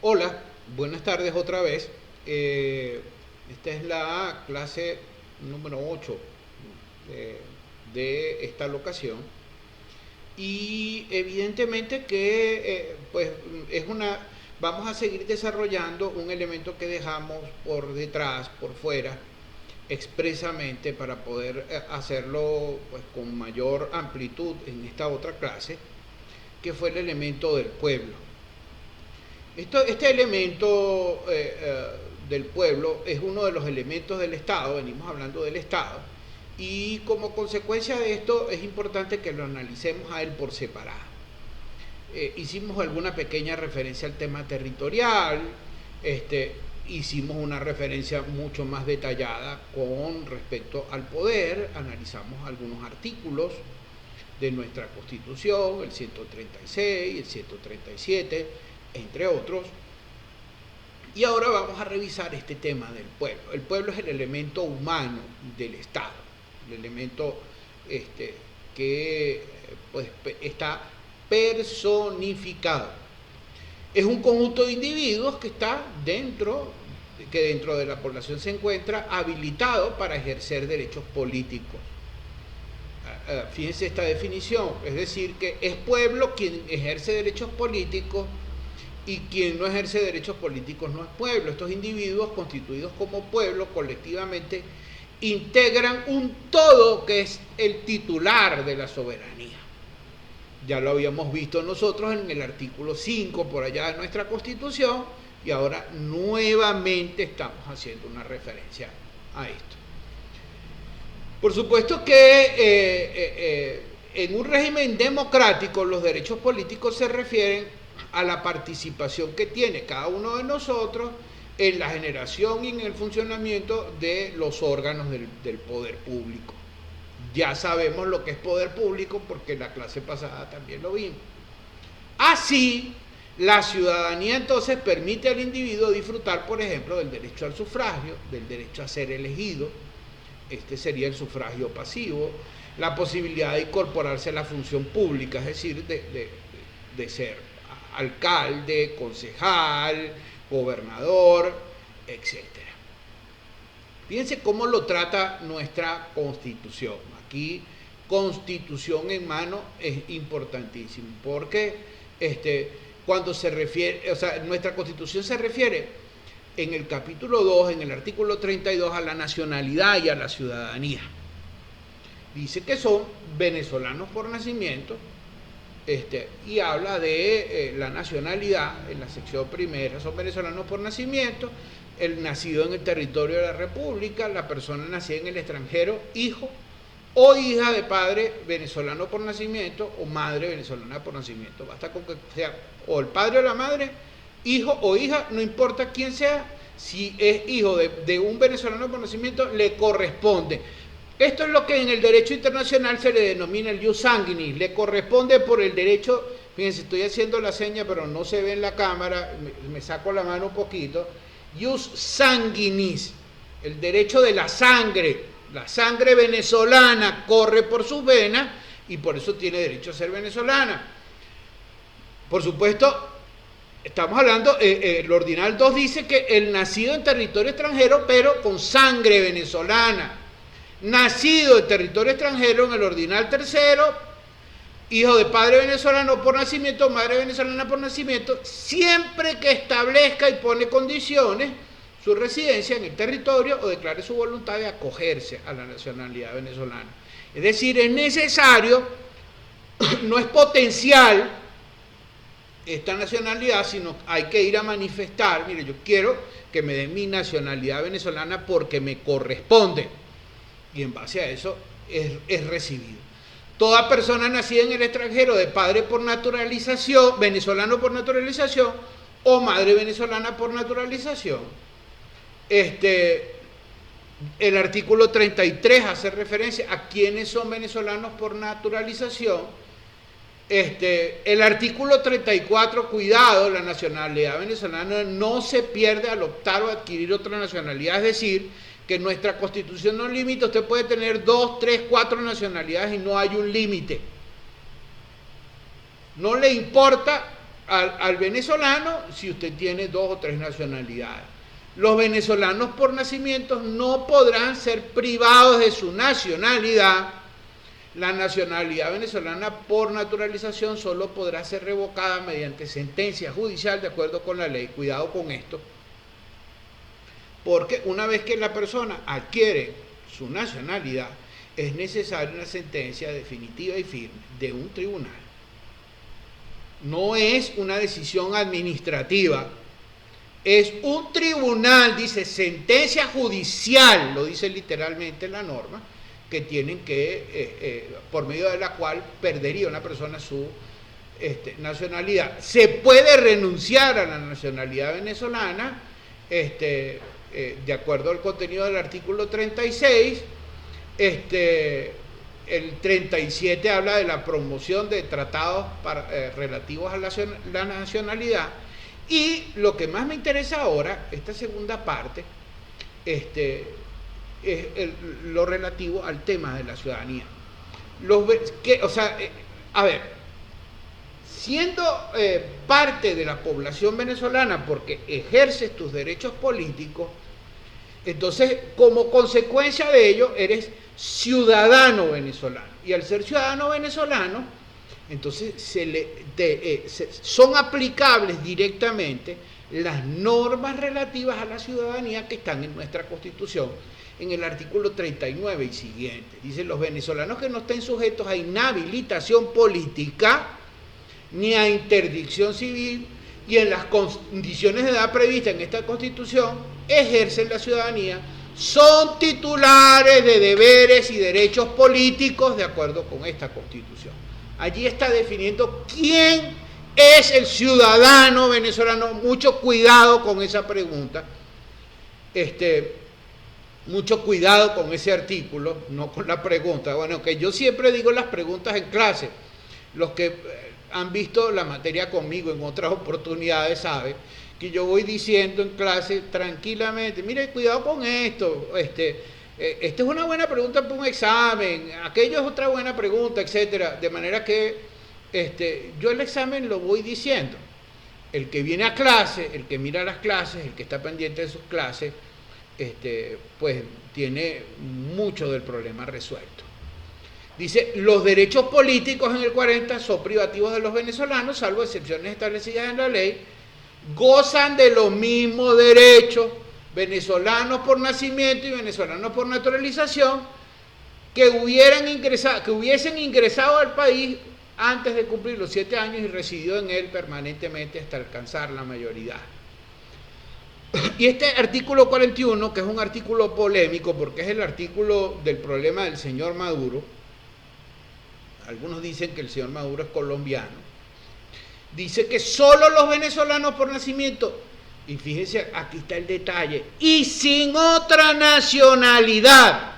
Hola, buenas tardes otra vez. Esta es la clase número 8 de, de esta locación. Y evidentemente que pues es una vamos a seguir desarrollando un elemento que dejamos por detrás, por fuera, expresamente para poder hacerlo pues con mayor amplitud en esta otra clase, que fue el elemento del pueblo. Este elemento del pueblo es uno de los elementos del Estado, venimos hablando del Estado, y como consecuencia de esto es importante que lo analicemos a él por separado. Hicimos alguna pequeña referencia al tema territorial, hicimos una referencia mucho más detallada con respecto al poder, analizamos algunos artículos de nuestra Constitución, el 136, el 137, entre otros. Y ahora vamos a revisar este tema del pueblo. El pueblo es el elemento humano del Estado, el elemento que pues, está personificado. Es un conjunto de individuos que está que dentro de la población se encuentra habilitado para ejercer derechos políticos. Fíjense esta definición, es decir, que es pueblo quien ejerce derechos políticos y quien no ejerce derechos políticos no es pueblo. Estos individuos constituidos como pueblo colectivamente integran un todo que es el titular de la soberanía. Ya lo habíamos visto nosotros en el artículo 5 por allá de nuestra Constitución y ahora nuevamente estamos haciendo una referencia a esto. Por supuesto que en un régimen democrático los derechos políticos se refieren a la participación que tiene cada uno de nosotros en la generación y en el funcionamiento de los órganos del poder público. Ya sabemos lo que es poder público porque la clase pasada también lo vimos. Así, la ciudadanía entonces permite al individuo disfrutar, por ejemplo, del derecho al sufragio, del derecho a ser elegido. Este sería el sufragio pasivo, la posibilidad de incorporarse a la función pública, es decir, de ser alcalde, concejal, gobernador, etc. Fíjense cómo lo trata nuestra Constitución. Aquí, Constitución en mano es importantísimo, porque cuando se refiere, o sea, nuestra Constitución se refiere en el capítulo 2, en el artículo 32, a la nacionalidad y a la ciudadanía. Dice que son venezolanos por nacimiento, y habla de la nacionalidad en la sección primera. Son venezolanos por nacimiento, el nacido en el territorio de la República, la persona nacida en el extranjero, hijo o hija de padre venezolano por nacimiento o madre venezolana por nacimiento. Basta con que sea o el padre o la madre, hijo o hija, no importa quién sea, si es hijo de un venezolano por nacimiento, le corresponde. Esto es lo que en el derecho internacional se le denomina el jus sanguinis, le corresponde por el derecho, fíjense, estoy haciendo la seña pero no se ve en la cámara, me saco la mano un poquito, jus sanguinis, el derecho de la sangre venezolana corre por sus venas y por eso tiene derecho a ser venezolana. Por supuesto, estamos hablando, el ordinal 2 dice que el nacido en territorio extranjero pero con sangre venezolana. Nacido en territorio extranjero en el ordinal tercero, hijo de padre venezolano por nacimiento, madre venezolana por nacimiento, siempre que establezca y pone condiciones su residencia en el territorio o declare su voluntad de acogerse a la nacionalidad venezolana. Es decir, es necesario, no es potencial esta nacionalidad, sino hay que ir a manifestar, mire, yo quiero que me den mi nacionalidad porque me corresponde. Y en base a eso es recibido. Toda persona nacida en el extranjero de padre por naturalización, venezolano por naturalización, o madre venezolana por naturalización. El artículo 33 hace referencia a quienes son venezolanos por naturalización. El artículo 34, cuidado, la nacionalidad venezolana no se pierde al optar o adquirir otra nacionalidad, es decir, que nuestra Constitución no limita, usted puede tener 2, 3, 4 nacionalidades y no hay un límite. No le importa al venezolano si usted tiene 2 o 3 nacionalidades. Los venezolanos por nacimiento no podrán ser privados de su nacionalidad. La nacionalidad venezolana por naturalización solo podrá ser revocada mediante sentencia judicial de acuerdo con la ley. Cuidado con esto, porque una vez que la persona adquiere su nacionalidad, es necesaria una sentencia definitiva y firme de un tribunal. No es una decisión administrativa, es un tribunal, dice sentencia judicial, lo dice literalmente la norma, que tienen que, por medio de la cual perdería una persona su nacionalidad. Se puede renunciar a la nacionalidad venezolana, de acuerdo al contenido del artículo 36, el 37 habla de la promoción de tratados relativos a la nacionalidad. Y lo que más me interesa ahora, esta segunda parte, es lo relativo al tema de la ciudadanía. A ver, siendo parte de la población venezolana porque ejerces tus derechos políticos, entonces como consecuencia de ello eres ciudadano venezolano. Y al ser ciudadano venezolano, entonces son aplicables directamente las normas relativas a la ciudadanía que están en nuestra Constitución, en el artículo 39 y siguiente. Dice: los venezolanos que no estén sujetos a inhabilitación política ni a interdicción civil y en las condiciones de edad previstas en esta Constitución ejercen la ciudadanía, son titulares de deberes y derechos políticos de acuerdo con esta Constitución. Allí está definiendo quién es el ciudadano venezolano. Mucho cuidado con esa pregunta, mucho cuidado con ese artículo, no con la pregunta. Bueno, que yo siempre digo las preguntas en clase. Los que han visto la materia conmigo en otras oportunidades saben que yo voy diciendo en clase tranquilamente: mire, cuidado con esto, esta es una buena pregunta para un examen, aquello es otra buena pregunta, etcétera. De manera que yo el examen lo voy diciendo. El que viene a clase, el que mira las clases, el que está pendiente de sus clases, pues tiene mucho del problema resuelto. Dice: los derechos políticos en el 40 son privativos de los venezolanos, salvo excepciones establecidas en la ley. Gozan de los mismos derechos venezolanos por nacimiento y venezolanos por naturalización que hubiesen ingresado al país antes de cumplir los 7 años y residido en él permanentemente hasta alcanzar la mayoría. Y este artículo 41, que es un artículo polémico porque es el artículo del problema del señor Maduro, algunos dicen que el señor Maduro es colombiano, dice que solo los venezolanos por nacimiento, y fíjense, aquí está el detalle, y sin otra nacionalidad,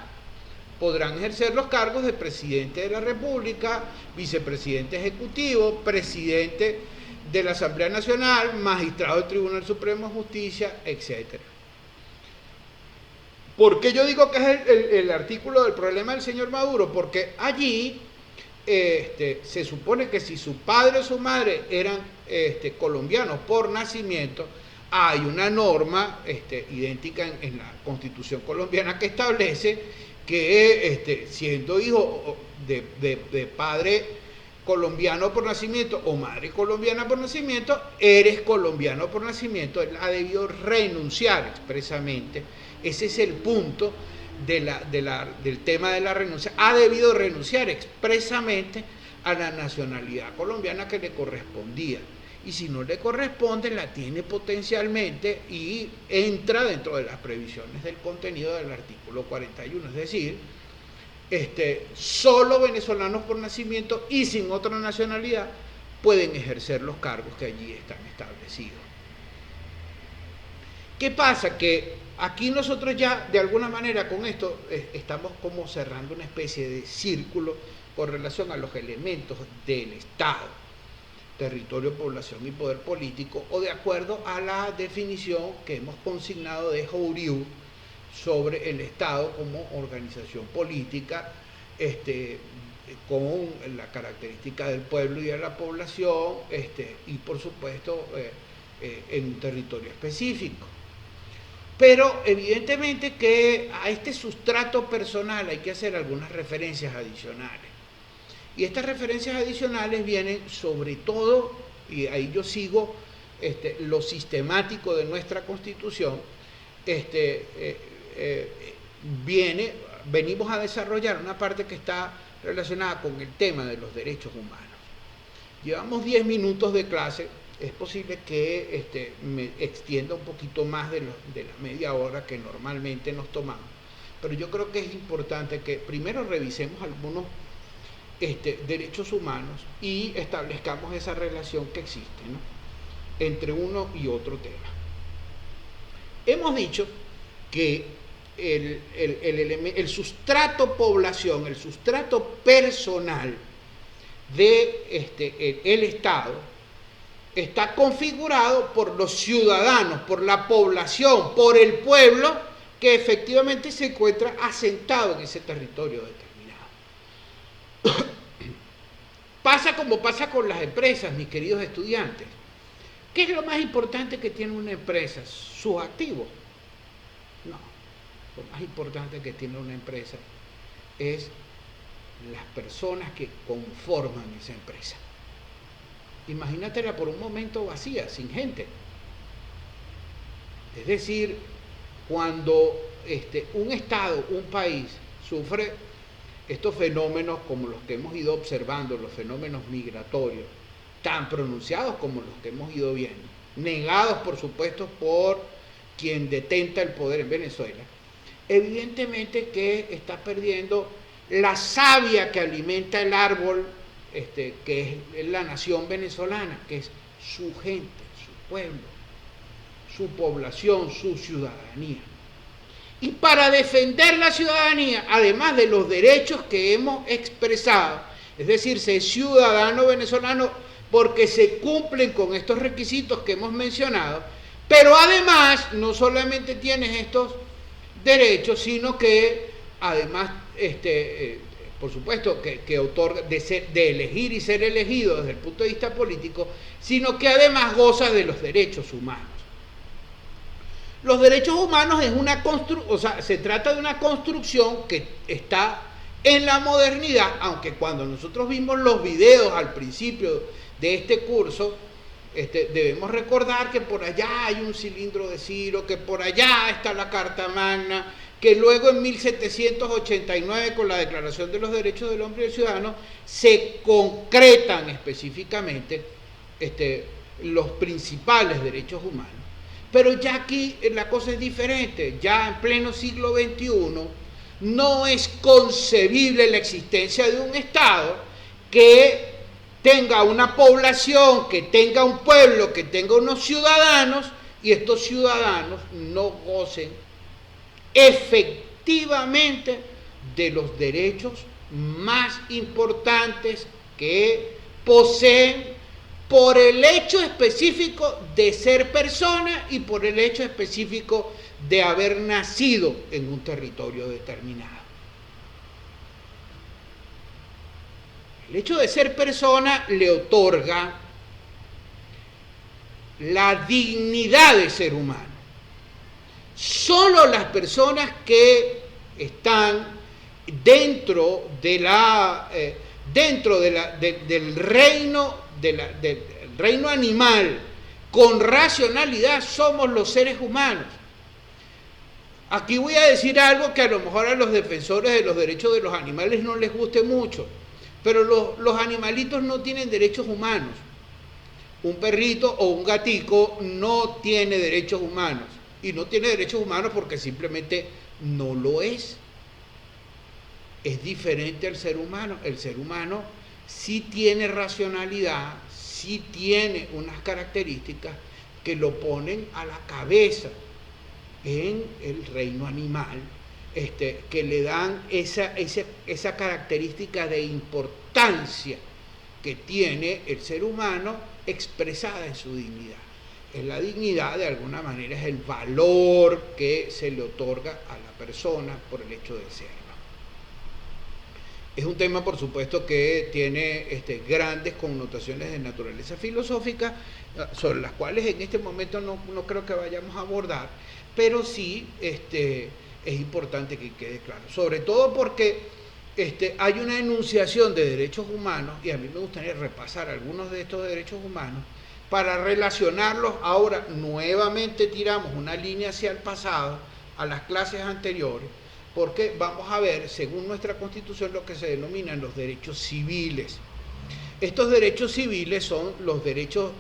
podrán ejercer los cargos de presidente de la República, vicepresidente ejecutivo, presidente de la Asamblea Nacional, magistrado del Tribunal Supremo de Justicia, etc. ¿Por qué yo digo que es el artículo del problema del señor Maduro? Porque allí se supone que si su padre o su madre eran colombianos por nacimiento, hay una norma idéntica en la Constitución colombiana que establece que siendo hijo de padre colombiano por nacimiento o madre colombiana por nacimiento, eres colombiano por nacimiento. Él ha debido renunciar expresamente. Ese es el punto del tema de la renuncia. Ha debido renunciar expresamente a la nacionalidad colombiana que le correspondía. Y si no le corresponde, la tiene potencialmente y entra dentro de las previsiones del contenido del artículo 41. Es decir, solo venezolanos por nacimiento y sin otra nacionalidad pueden ejercer los cargos que allí están establecidos. ¿Qué pasa? Que aquí nosotros ya de alguna manera con esto estamos como cerrando una especie de círculo con relación a los elementos del Estado: territorio, población y poder político, o de acuerdo a la definición que hemos consignado de Jouriu sobre el Estado como organización política, con la característica del pueblo y de la población, y por supuesto en un territorio específico. Pero evidentemente que a este sustrato personal hay que hacer algunas referencias adicionales. Y estas referencias adicionales vienen sobre todo, y ahí yo sigo lo sistemático de nuestra Constitución, venimos a desarrollar una parte que está relacionada con el tema de los derechos humanos. Llevamos 10 minutos de clase, es posible que me extienda un poquito más de la media hora que normalmente nos tomamos, pero yo creo que es importante que primero revisemos algunos derechos humanos y establezcamos esa relación que existe, ¿no?, entre uno y otro tema. Hemos dicho que el sustrato población, el sustrato personal de el Estado está configurado por los ciudadanos, por la población, por el pueblo que efectivamente se encuentra asentado en ese territorio determinado. Pasa como pasa con las empresas, mis queridos estudiantes. ¿Qué es lo más importante que tiene una empresa? ¿Sus activos? No. Lo más importante que tiene una empresa es las personas que conforman esa empresa. Imagínatela por un momento vacía, sin gente. Es decir, cuando un Estado, un país, sufre estos fenómenos como los que hemos ido observando, los fenómenos migratorios, tan pronunciados como los que hemos ido viendo, negados por supuesto por quien detenta el poder en Venezuela, evidentemente que está perdiendo la savia que alimenta el árbol, que es la nación venezolana, que es su gente, su pueblo, su población, su ciudadanía. Y para defender la ciudadanía, además de los derechos que hemos expresado, es decir, ser ciudadano venezolano porque se cumplen con estos requisitos que hemos mencionado, pero además no solamente tienes estos derechos, sino que además, por supuesto, que otorga de elegir y ser elegido desde el punto de vista político, sino que además goza de los derechos humanos. Los derechos humanos es se trata de una construcción que está en la modernidad, aunque cuando nosotros vimos los videos al principio de este curso, debemos recordar que por allá hay un cilindro de Ciro, que por allá está la Carta Magna, que luego en 1789 con la Declaración de los Derechos del Hombre y del Ciudadano se concretan específicamente los principales derechos humanos. Pero ya aquí la cosa es diferente, ya en pleno siglo XXI no es concebible la existencia de un Estado que tenga una población, que tenga un pueblo, que tenga unos ciudadanos, y estos ciudadanos no gocen efectivamente de los derechos más importantes que poseen por el hecho específico de ser persona y por el hecho específico de haber nacido en un territorio determinado. El hecho de ser persona le otorga la dignidad de ser humano. Solo las personas que están dentro del reino animal con racionalidad somos los seres humanos. Aquí voy a decir algo que a lo mejor a los defensores de los derechos de los animales no les guste mucho, pero los animalitos no tienen derechos humanos. Un perrito o un gatico no tiene derechos humanos, y no tiene derechos humanos porque simplemente no lo es. Es diferente al ser humano. El ser humano sí tiene racionalidad, sí tiene unas características que lo ponen a la cabeza en el reino animal, que le dan esa característica de importancia que tiene el ser humano expresada en su dignidad. Es la dignidad, de alguna manera, es el valor que se le otorga a la persona por el hecho de serlo. Es un tema, por supuesto, que tiene grandes connotaciones de naturaleza filosófica, sobre las cuales en este momento no creo que vayamos a abordar, pero sí es importante que quede claro. Sobre todo porque hay una enunciación de derechos humanos, y a mí me gustaría repasar algunos de estos derechos humanos, para relacionarlos. Ahora nuevamente tiramos una línea hacia el pasado, a las clases anteriores, porque vamos a ver, según nuestra Constitución, lo que se denominan los derechos civiles. Estos derechos civiles son los derechos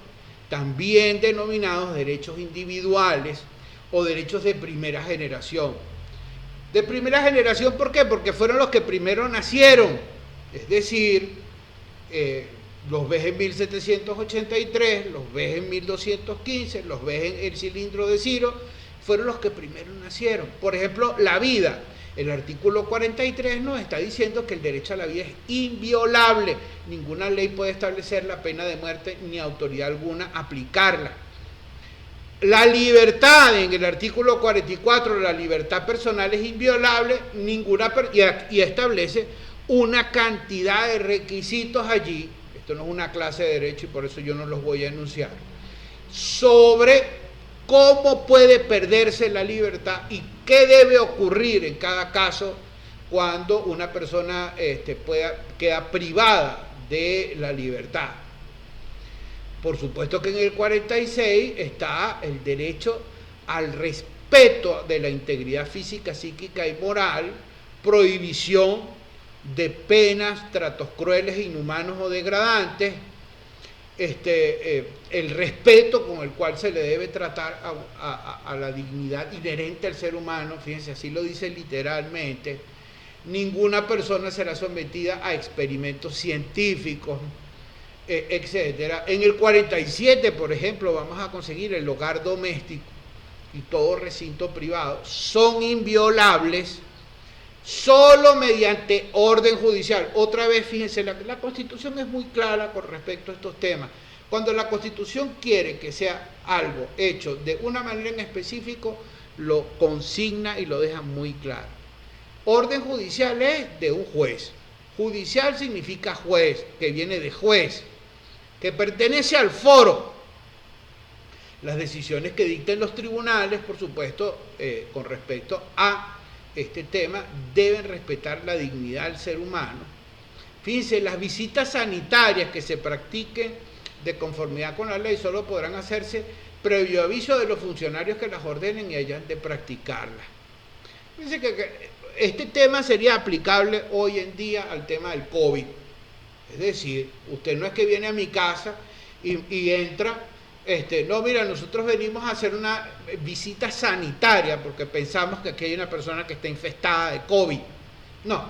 también denominados derechos individuales o derechos de primera generación. De primera generación, ¿por qué? Porque fueron los que primero nacieron, es decir, los ves en 1783, los ves en 1215, los ves en el cilindro de Ciro, fueron los que primero nacieron. Por ejemplo, la vida. El artículo 43 nos está diciendo que el derecho a la vida es inviolable. Ninguna ley puede establecer la pena de muerte ni autoridad alguna aplicarla. La libertad, en el artículo 44, la libertad personal es inviolable, y establece una cantidad de requisitos allí. Esto no es una clase de derecho y por eso yo no los voy a enunciar. Sobre cómo puede perderse la libertad y qué debe ocurrir en cada caso cuando una persona queda privada de la libertad. Por supuesto que en el 46 está el derecho al respeto de la integridad física, psíquica y moral, prohibición de penas, tratos crueles, inhumanos o degradantes, el respeto con el cual se le debe tratar a la dignidad inherente al ser humano. Fíjense, así lo dice literalmente. Ninguna persona será sometida a experimentos científicos, etcétera. En el 47, por ejemplo, vamos a conseguir el hogar doméstico y todo recinto privado son inviolables solo mediante orden judicial. Otra vez, fíjense, la Constitución es muy clara con respecto a estos temas. Cuando la Constitución quiere que sea algo hecho de una manera en específico, lo consigna y lo deja muy claro. Orden judicial es de un juez. Judicial significa juez, que viene de juez, que pertenece al foro. Las decisiones que dicten los tribunales, por supuesto, con respecto a este tema, deben respetar la dignidad del ser humano. Fíjense, las visitas sanitarias que se practiquen de conformidad con la ley solo podrán hacerse previo aviso de los funcionarios que las ordenen y hayan de practicarlas. Fíjense que este tema sería aplicable hoy en día al tema del COVID. Es decir, usted no es que viene a mi casa y entra... no, mira, nosotros venimos a hacer una visita sanitaria porque pensamos que aquí hay una persona que está infestada de COVID. No.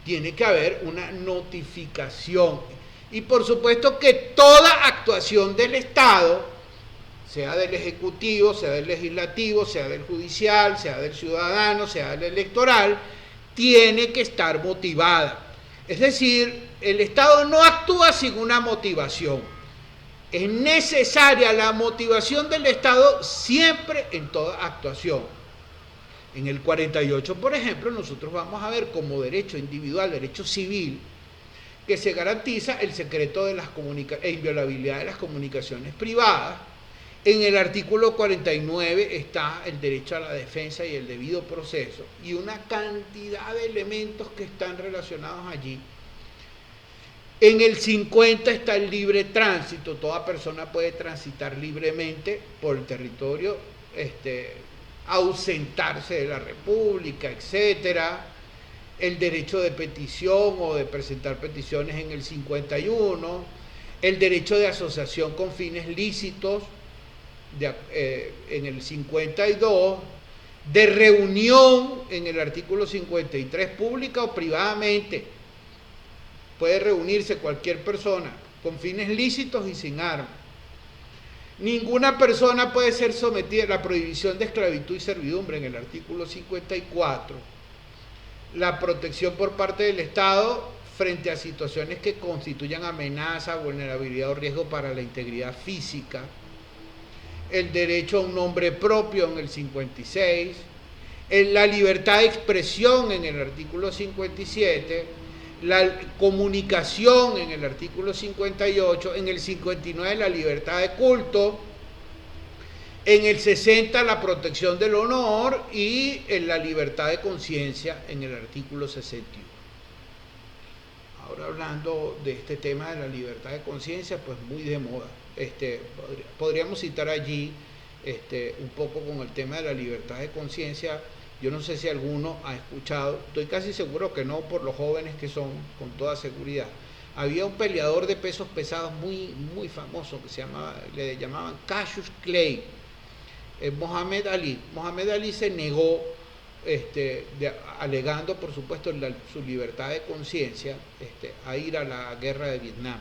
Tiene que haber una notificación. Y por supuesto que toda actuación del Estado, sea del Ejecutivo, sea del Legislativo, sea del Judicial, sea del ciudadano, sea del electoral, tiene que estar motivada. Es decir, el Estado no actúa sin una motivación. Es necesaria la motivación del Estado siempre en toda actuación. En el 48, por ejemplo, nosotros vamos a ver como derecho individual, derecho civil, que se garantiza el secreto de las e inviolabilidad de las comunicaciones privadas. En el artículo 49 está el derecho a la defensa y el debido proceso, y una cantidad de elementos que están relacionados allí. En el 50 está el libre tránsito, toda persona puede transitar libremente por el territorio, ausentarse de la República, etcétera. El derecho de petición o de presentar peticiones en el 51, el derecho de asociación con fines lícitos en el 52, de reunión en el artículo 53, pública o privadamente. Puede reunirse cualquier persona con fines lícitos y sin armas. Ninguna persona puede ser sometida a la prohibición de esclavitud y servidumbre en el artículo 54. La protección por parte del Estado frente a situaciones que constituyan amenaza, vulnerabilidad o riesgo para la integridad física. El derecho a un nombre propio en el 56. la libertad de expresión en el artículo 57, la comunicación en el artículo 58, en el 59 la libertad de culto, en el 60 la protección del honor y en la libertad de conciencia en el artículo 61. Ahora hablando de este tema de la libertad de conciencia, pues muy de moda. Podríamos citar allí un poco con el tema de la libertad de conciencia. Yo no sé si alguno ha escuchado, estoy casi seguro que no, por los jóvenes que son, con toda seguridad. Había un peleador de pesos pesados muy, muy famoso que le llamaban Cassius Clay, Mohamed Ali. Mohamed Ali se negó, alegando por supuesto su libertad de conciencia, a ir a la guerra de Vietnam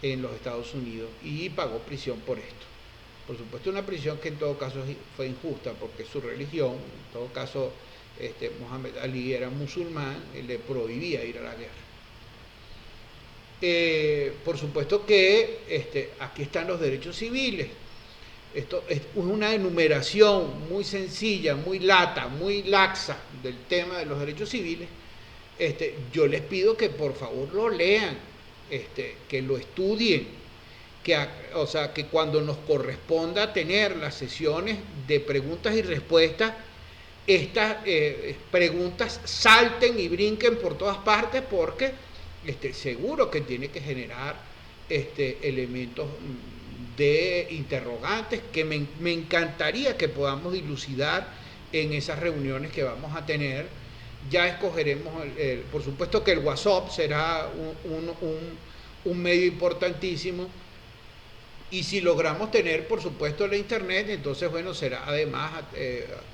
en los Estados Unidos y pagó prisión por esto. Por supuesto una prisión que en todo caso fue injusta porque su religión, en todo caso Mohamed Ali era musulmán, le prohibía ir a la guerra. Por supuesto que aquí están los derechos civiles. Esto es una enumeración muy sencilla, muy lata, muy laxa del tema de los derechos civiles. Yo les pido que por favor lo lean, que lo estudien, que cuando nos corresponda tener las sesiones de preguntas y respuestas, estas preguntas salten y brinquen por todas partes, porque seguro que tiene que generar elementos de interrogantes que me encantaría que podamos dilucidar en esas reuniones que vamos a tener. Ya escogeremos, por supuesto que el WhatsApp será un medio importantísimo, y si logramos tener por supuesto la internet, entonces bueno, será además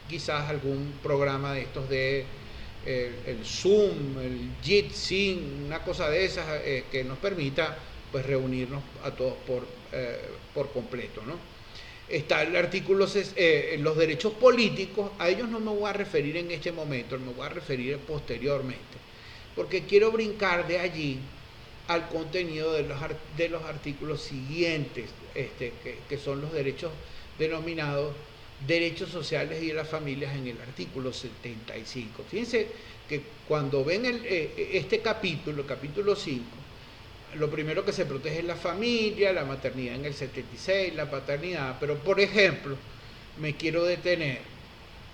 quizás algún programa de estos de el Zoom, el Jitsi, una cosa de esas que nos permita pues reunirnos a todos por completo, ¿no? Está el artículo, los derechos políticos. A ellos no me voy a referir en este momento, me voy a referir posteriormente, porque quiero brincar de allí al contenido de los artículos siguientes, que son los derechos denominados derechos sociales y de las familias en el artículo 75. Fíjense que cuando ven este capítulo, el capítulo 5, lo primero que se protege es la familia, la maternidad en el 76, la paternidad, pero por ejemplo, me quiero detener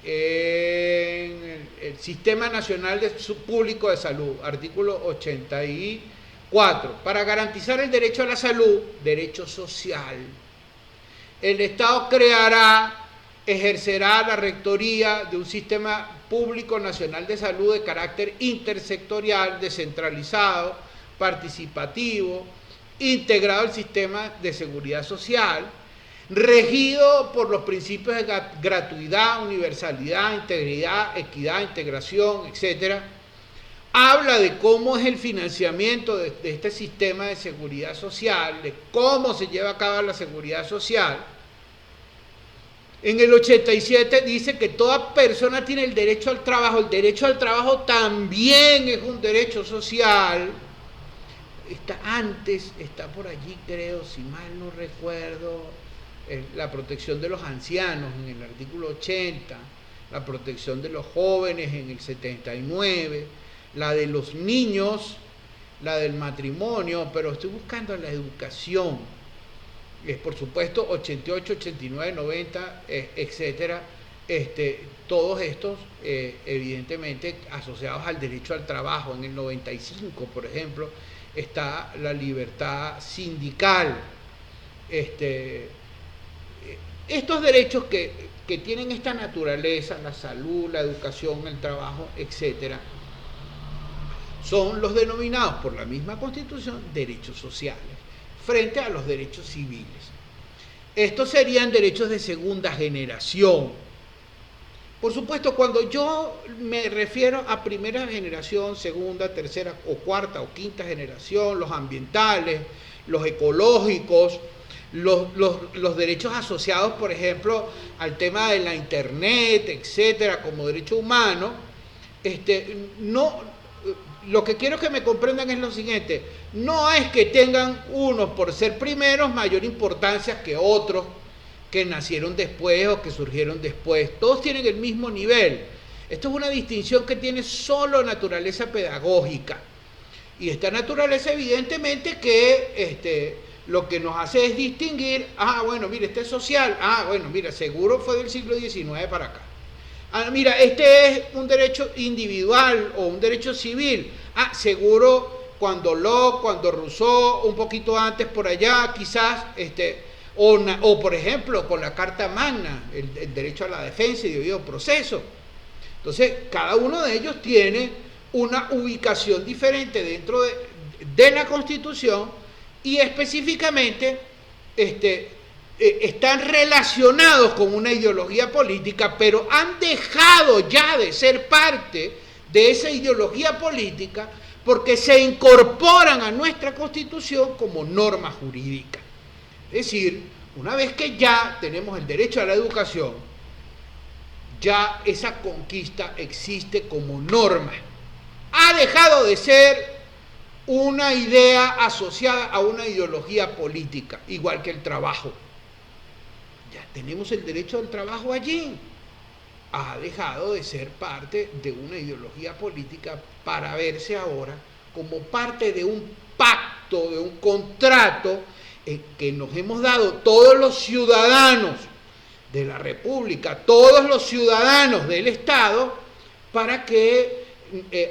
en el Sistema Nacional Público de Salud, artículo 84, para garantizar el derecho a la salud, derecho social. El Estado ejercerá la rectoría de un sistema público nacional de salud de carácter intersectorial, descentralizado, participativo, integrado al sistema de seguridad social, regido por los principios de gratuidad, universalidad, integridad, equidad, integración, etc. Habla de cómo es el financiamiento de este sistema de seguridad social, de cómo se lleva a cabo la seguridad social. En el 87 dice que toda persona tiene el derecho al trabajo. El derecho al trabajo también es un derecho social. Está por allí, creo, si mal no recuerdo, la protección de los ancianos en el artículo 80, la protección de los jóvenes en el 79, la de los niños, la del matrimonio, pero estoy buscando la educación. Por supuesto 88, 89, 90, etcétera, todos estos evidentemente asociados al derecho al trabajo. En el 95, por ejemplo, está la libertad sindical. Estos derechos que tienen esta naturaleza, la salud, la educación, el trabajo, etcétera, son los denominados por la misma Constitución derechos sociales, frente a los derechos civiles. Estos serían derechos de segunda generación. Por supuesto, cuando yo me refiero a primera generación, segunda, tercera o cuarta o quinta generación, los ambientales, los ecológicos, los derechos asociados, por ejemplo, al tema de la internet, etcétera, como derecho humano, lo que quiero que me comprendan es lo siguiente: no es que tengan unos, por ser primeros, mayor importancia que otros que nacieron después o que surgieron después. Todos tienen el mismo nivel. Esto es una distinción que tiene solo naturaleza pedagógica. Y esta naturaleza evidentemente que lo que nos hace es distinguir, bueno, mira, este es social, bueno, mira, seguro fue del siglo XIX para acá. Mira, este es un derecho individual o un derecho civil. Seguro cuando Locke, cuando Rousseau, un poquito antes por allá, quizás, o por ejemplo, con la Carta Magna, el derecho a la defensa y debido proceso. Entonces, cada uno de ellos tiene una ubicación diferente dentro de la Constitución y específicamente están relacionados con una ideología política, pero han dejado ya de ser parte de esa ideología política porque se incorporan a nuestra Constitución como norma jurídica. Es decir, una vez que ya tenemos el derecho a la educación, ya esa conquista existe como norma. Ha dejado de ser una idea asociada a una ideología política, igual que el trabajo. Ya tenemos el derecho al trabajo allí. Ha dejado de ser parte de una ideología política para verse ahora como parte de un pacto, de un contrato que nos hemos dado todos los ciudadanos de la República, todos los ciudadanos del Estado, para que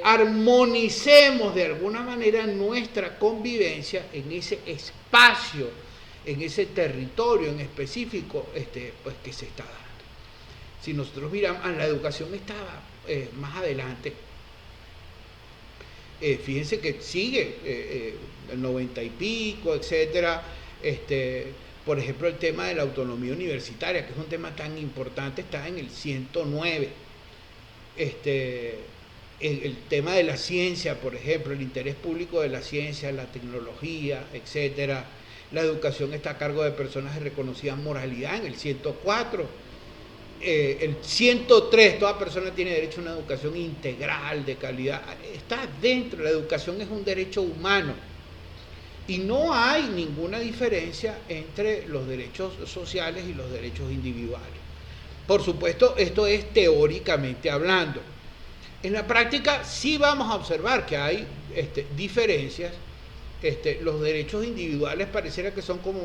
armonicemos de alguna manera nuestra convivencia en ese espacio, en ese territorio en específico pues que se está dando. Si nosotros miramos, la educación estaba más adelante. Fíjense que sigue el 90 y pico, etcétera. Por ejemplo, el tema de la autonomía universitaria, que es un tema tan importante, está en el 109. El tema de la ciencia, por ejemplo, el interés público de la ciencia, la tecnología, etcétera. La educación está a cargo de personas de reconocida moralidad en el 104. El 103, toda persona tiene derecho a una educación integral, de calidad. Está dentro, la educación es un derecho humano. Y no hay ninguna diferencia entre los derechos sociales y los derechos individuales. Por supuesto, esto es teóricamente hablando. En la práctica sí vamos a observar que hay diferencias. Los derechos individuales pareciera que son como...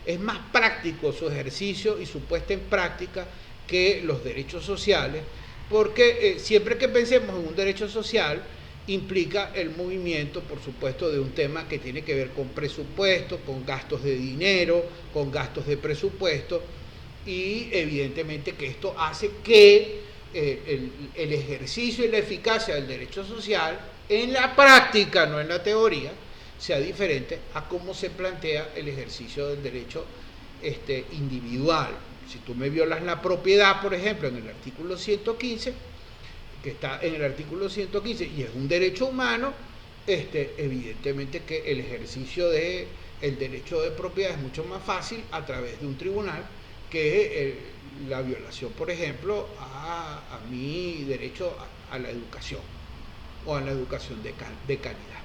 es más práctico su ejercicio y su puesta en práctica que los derechos sociales, porque siempre que pensemos en un derecho social, implica el movimiento, por supuesto, de un tema que tiene que ver con presupuesto, con gastos de dinero, con gastos de presupuesto, y evidentemente que esto hace que el ejercicio y la eficacia del derecho social en la práctica, no en la teoría, sea diferente a cómo se plantea el ejercicio del derecho individual. Si tú me violas la propiedad, por ejemplo, en el artículo 115, que está en el artículo 115 y es un derecho humano, evidentemente que el ejercicio del derecho de propiedad es mucho más fácil a través de un tribunal que la violación, por ejemplo, a mi derecho a la educación o a la educación de calidad.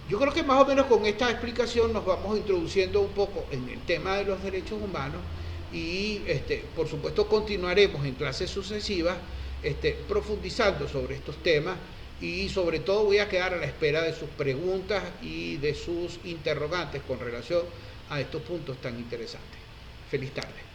Yo creo que más o menos con esta explicación nos vamos introduciendo un poco en el tema de los derechos humanos y por supuesto continuaremos en clases sucesivas profundizando sobre estos temas y sobre todo voy a quedar a la espera de sus preguntas y de sus interrogantes con relación a estos puntos tan interesantes. Feliz tarde.